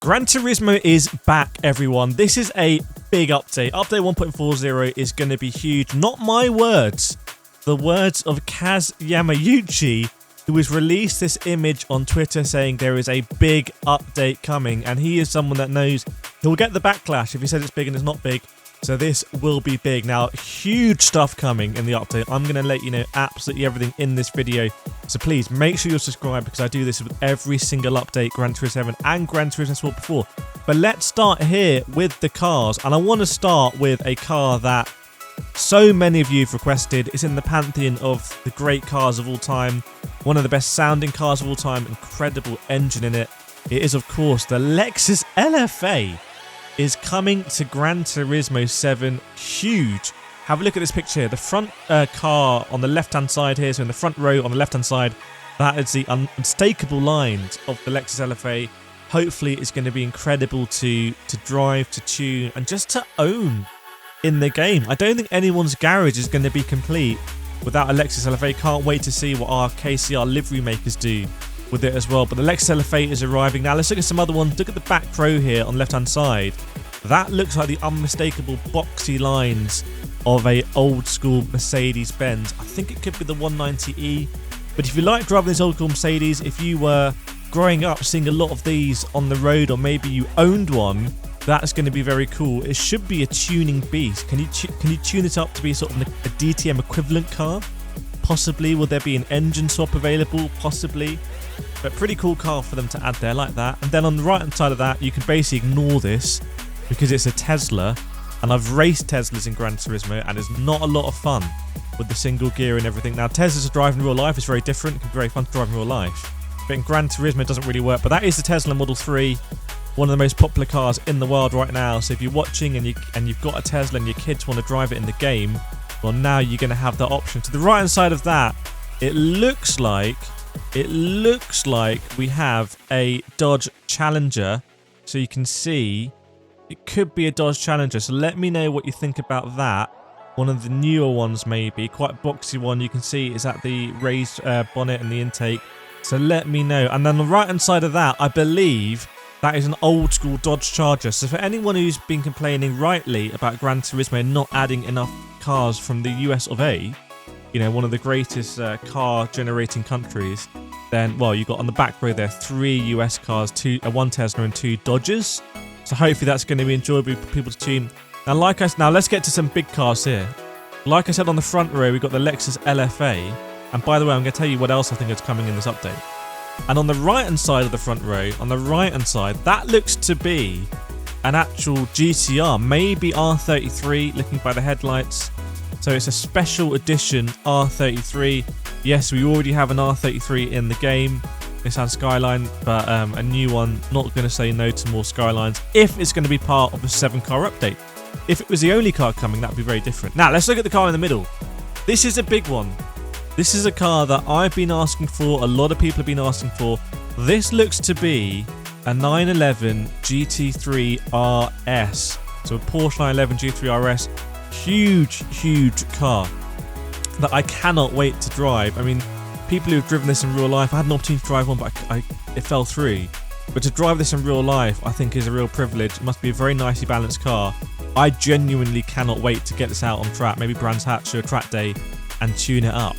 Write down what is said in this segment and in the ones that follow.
Gran Turismo is back, everyone. This is a big update. Update 1.40 is going to be huge. Not my words. The words of Kaz Yamayuchi, who has released this image on Twitter saying there is a big update coming. And he is someone that knows he'll get the backlash if he says it's big and it's not big. So this will be big. Now, huge stuff coming in the update. I'm going to let you know absolutely everything in this video. So please make sure you're subscribed because I do this with every single update, Gran Turismo 7 and Gran Turismo Sport before. But let's start here with the cars. And I want to start with a car that so many of you have requested. It's in the pantheon of the great cars of all time. One of the best sounding cars of all time. Incredible engine in it. It is, of course, the Lexus LFA. Is coming to Gran Turismo 7. Huge. Have a look at this picture here. The front car on the left-hand side here, so in the front row on the left-hand side, that is the unmistakable lines of the Lexus LFA. Hopefully, it's going to be incredible to drive, to tune, and just to own in the game. I don't think anyone's garage is going to be complete without a Lexus LFA. Can't wait to see what our KCR livery makers do with it as well. But the Lexus LFA is arriving. Now let's look at some other ones. Look at the back row here on the left hand side. That looks like the unmistakable boxy lines of a old school Mercedes-Benz. I think it could be the 190e. But if you like driving this old school Mercedes, if you were growing up seeing a lot of these on the road, or maybe you owned one, that's going to be very cool. It should be a tuning beast. Can you tune it up to be sort of a DTM equivalent car? Possibly. Will there be an engine swap available? Possibly. But pretty cool car for them to add there like that. And then on the right hand side of that, you can basically ignore this because it's a Tesla. And I've raced Teslas in Gran Turismo and it's not a lot of fun with the single gear and everything. Now Teslas to drive in real life is very different. It can be very fun to drive in real life. But in Gran Turismo it doesn't really work. But that is the Tesla Model 3. One of the most popular cars in the world right now. So if you're watching and you've got a Tesla and your kids want to drive it in the game, well, now you're going to have that option. To the right hand side of that, it looks like we have a Dodge Challenger. So you can see it could be a Dodge Challenger. So let me know what you think about that. One of the newer ones maybe. Quite boxy one. You can see it's at the raised bonnet and the intake. So let me know. And then on the right hand side of that, I believe that is an old school Dodge Charger. So for anyone who's been complaining rightly about Gran Turismo not adding enough cars from the US of A, you know, one of the greatest car generating countries, then, well, you got on the back row there 3 US cars, 1 Tesla and 2 Dodges. So hopefully that's going to be enjoyable for people to tune. Now, now let's get to some big cars here. Like I said, on the front row, we've got the Lexus LFA. And by the way, I'm going to tell you what else I think is coming in this update. And on the right-hand side of the front row, on the right-hand side, that looks to be an actual GTR, maybe R33, looking by the headlights. So it's a special edition R33. Yes, we already have an R33 in the game. It's on Skyline, but a new one. Not going to say no to more Skylines if it's going to be part of a 7-car update. If it was the only car coming, that would be very different. Now, let's look at the car in the middle. This is a big one. This is a car that I've been asking for. A lot of people have been asking for. This looks to be a 911 GT3 RS. So a Porsche 911 GT3 RS. Huge car that I cannot wait to drive. I mean, people who've driven this in real life, I had an opportunity to drive one, but it fell through. But to drive this in real life, I think is a real privilege. It must be a very nicely balanced car. I genuinely cannot wait to get this out on track, maybe Brands Hatch or a track day, and tune it up.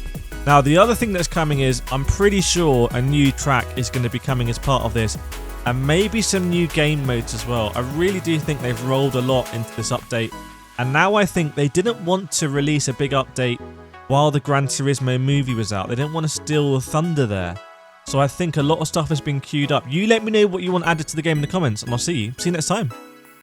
Now, the other thing that's coming is, I'm pretty sure a new track is going to be coming as part of this, and maybe some new game modes as well. I really do think they've rolled a lot into this update, and now I think they didn't want to release a big update while the Gran Turismo movie was out. They didn't want to steal the thunder there. So I think a lot of stuff has been queued up. You let me know what you want added to the game in the comments, and I'll see you next time.